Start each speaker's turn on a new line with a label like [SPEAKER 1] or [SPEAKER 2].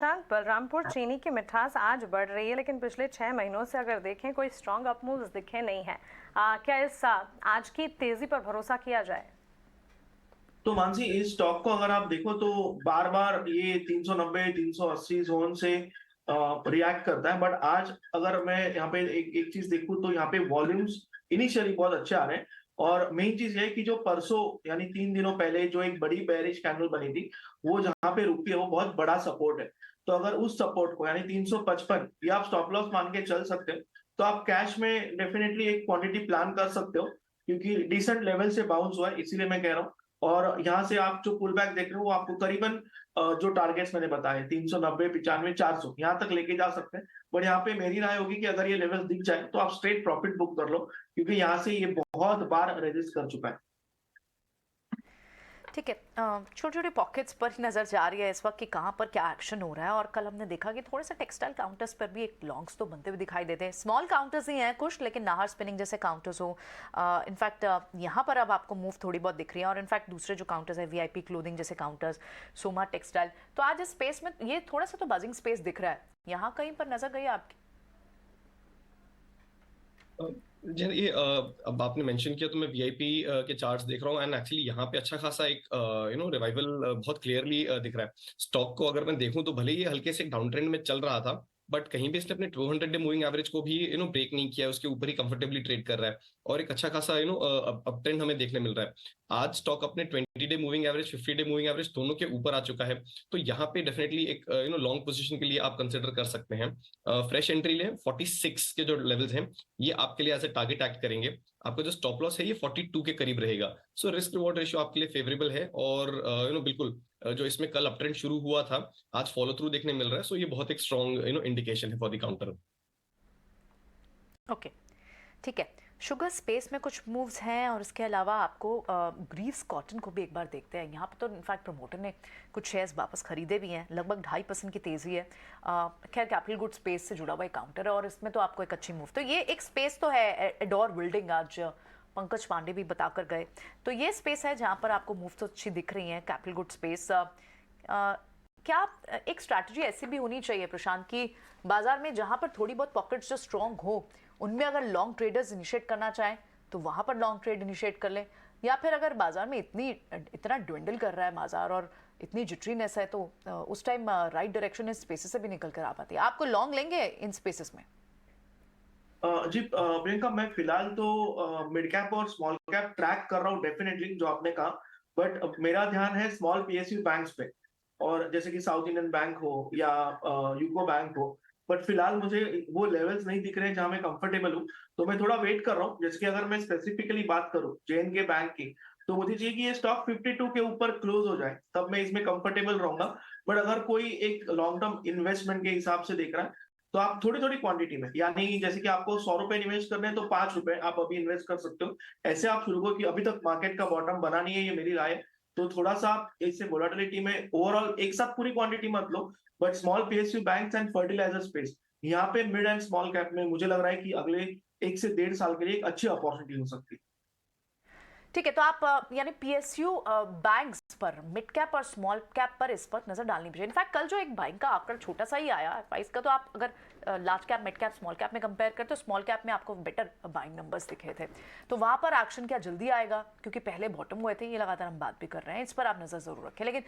[SPEAKER 1] साथ बलरामपुर चीनी की मिठास आज बढ़ रही है, लेकिन पिछले 6 महीनों से अगर देखें कोई स्ट्रॉन्ग अप मूव्स दिखे नहीं है। क्या इस आज की तेजी पर भरोसा किया जाए?
[SPEAKER 2] तो मानसी, इस स्टॉक को अगर आप देखो तो बार बार ये 390 380 जोन से रिएक्ट करता है। बट आज अगर मैं यहाँ पे एक एक चीज देखूं तो यहाँ पे वॉल्यूम्स इनिशियली बहुत अच्छे आ रहे हैं। और मेन चीज है कि जो परसों यानी 3 दिनों पहले जो एक बड़ी बेरिश कैंडल बनी थी, वो जहां पे रुकी है वो बहुत बड़ा सपोर्ट है। तो अगर उस सपोर्ट को यानी 355 या आप स्टॉप लॉस मान के चल सकते हो, तो आप कैश में डेफिनेटली एक क्वांटिटी प्लान कर सकते हो, क्योंकि डिसेंट लेवल से बाउंस हुआ है, इसीलिए मैं कह रहा हूँ। और यहाँ से आप जो पुल बैक देख रहे हो वो आपको करीबन जो टारगेट्स मैंने बताए 390 95 400 यहाँ तक लेके जा सकते हैं। बट यहाँ पे मेरी राय होगी कि अगर ये लेवल दिख जाए तो आप स्ट्रेट प्रॉफिट बुक कर लो, क्योंकि यहाँ से ये बहुत बार रेजिस्ट कर चुका है।
[SPEAKER 3] ठीक है, छोटी छोटी पॉकेट्स पर ही नज़र जा रही है इस वक्त कि कहाँ पर क्या एक्शन हो रहा है। और कल हमने देखा कि थोड़े से टेक्सटाइल काउंटर्स पर भी एक लॉन्ग्स तो बनते हुए दिखाई देते हैं। स्मॉल काउंटर्स ही हैं कुछ, लेकिन नाहर स्पिनिंग जैसे काउंटर्स हो। इनफैक्ट यहाँ पर अब आपको मूव थोड़ी बहुत दिख रही है। और इनफैक्ट दूसरे जो काउंटर्स है वीआईपी क्लोथिंग जैसे काउंटर्स, सोमा टेक्सटाइल, तो आज इस स्पेस में ये थोड़ा सा तो बजिंग स्पेस दिख रहा है। यहाँ कहीं पर नजर गई आपकी?
[SPEAKER 4] ये अब आपने मेंशन किया तो मैं वीआईपी के चार्ट्स देख रहा हूँ एंड एक्चुअली यहाँ पे अच्छा खासा एक रिवाइवल बहुत क्लियरली दिख रहा है। स्टॉक को अगर मैं देखूं तो भले ही हल्के से डाउन ट्रेंड में चल रहा था, बट कहीं भी इसने अपने 200 डे मूविंग एवरेज को भी ब्रेक नहीं किया है, उसके ऊपर ही कंफर्टेबली ट्रेड कर रहा है और एक अच्छा खासा अप ट्रेंड हमें देखने मिल रहा है। आज स्टॉक अपने 20 day moving average 50 day moving average दोनों के ऊपर आ चुका है। तो यहाँ पे डेफिनेटली एक लॉन्ग पोजीशन के लिए आप कंसिडर कर सकते हैं। फ्रेश एंट्री लें, 46 के जो लेवल्स हैं ये आपके लिए एज ए टारगेट एक्ट करेंगे। आपका जो स्टॉप लॉस है ये 42 के करीब रहेगा। सो रिस्क रिवॉर्ड रेशियो आपके लिए फेवरेबल है और बिल्कुल जो इसमें कल अप ट्रेंड शुरू हुआ था आज फॉलो थ्रू देखने मिल रहा है। सो ये बहुत एक स्ट्रॉन्ग इंडिकेशन है फॉर द काउंटर।
[SPEAKER 3] ओके, ठीक है। शुगर स्पेस में कुछ मूव्स हैं और इसके अलावा आपको ग्रीव्स कॉटन को भी एक बार देखते हैं। यहाँ पर तो इनफैक्ट प्रमोटर ने कुछ शेयर्स वापस खरीदे भी हैं, लगभग 2.5% की तेज़ी है। खैर कैपिटल गुड स्पेस से जुड़ा हुआ एक काउंटर है और इसमें तो आपको एक अच्छी मूव, तो ये एक स्पेस तो है। एडोर बिल्डिंग आज पंकज पांडे भी बता कर गए, तो ये स्पेस है जहाँ पर आपको मूव तो अच्छी दिख रही हैं। कैपिटल गुड स्पेस क्या एक स्ट्रैटेजी ऐसी भी होनी चाहिए प्रशांत कि बाजार में जहां पर थोड़ी बहुत पॉकेट्स जो स्ट्रॉन्ग हो उनमें अगर लॉन्ग ट्रेडर्स इनिशिएट करना चाहें तो वहां पर लॉन्ग ट्रेड इनिशिएट कर लें, या फिर अगर बाजार में इतना ड्विंडल कर रहा है बाजार और इतनी जिटरीनेस है तो उस time right direction in spaces से भी निकल कर आ पाती है। आपको लॉन्ग लेंगे इन स्पेसेस में?
[SPEAKER 2] जी प्रियंका, मैं फिलहाल तो मिड कैप और स्मॉल कैप ट्रैक कर रहा हूँ डेफिनेटली, जो आपने कहा। बट मेरा ध्यान है स्मॉल पीएसयू बैंक्स पे, और जैसे कि साउथ इंडियन बैंक हो या यूको बैंक हो। बट फिलहाल मुझे वो लेवल्स नहीं दिख रहे हैं जहां मैं कंफर्टेबल हूँ, तो मैं थोड़ा वेट कर रहा हूँ। जैसे कि अगर मैं स्पेसिफिकली बात करूँ जेएनके बैंक की, तो मुझे चाहिए कि ये स्टॉक 52 के ऊपर क्लोज हो जाए, तब मैं इसमें कंफर्टेबल रहूंगा। बट अगर कोई एक लॉन्ग टर्म इन्वेस्टमेंट के हिसाब से देख रहा है, तो आप थोड़ी थोड़ी क्वांटिटी में, यानी जैसे कि आपको 100 रुपए इन्वेस्ट करने हैं तो 5 रुपए आप अभी इन्वेस्ट कर सकते हो। ऐसे आप शुरू करो कि अभी तक मार्केट का बॉटम बना नहीं है, ये मेरी राय है। तो थोड़ा सा आप इससे वोलेटिलिटी में ओवरऑल एक साथ पूरी क्वांटिटी मत लो, but small PSU banks and fertiliser space, यहाँ पे मिड एंड स्मॉल कैप में मुझे लग रहा है कि अगले 1 से 1.5 साल के लिए एक अच्छी अपॉर्चुनिटी हो सकती है।
[SPEAKER 3] ठीक है, तो आप यानी पीएसयू बैंक्स पर, मिड कैप और स्मॉल कैप पर इस वक्त नजर डालनी चाहिए। इनफैक्ट कल जो एक बाइंग का आंकड़ा छोटा सा ही आया प्राइस का, तो आप अगर large cap mid cap small cap में कंपेयर करते तो स्मॉल कैप में आपको बेटर बाइंग नंबर्स दिखे थे। तो वहां पर एक्शन क्या जल्दी आएगा? क्योंकि पहले बॉटम हुए थे, ये लगातार हम बात भी कर रहे हैं, इस पर आप नजर जरूर रखें। लेकिन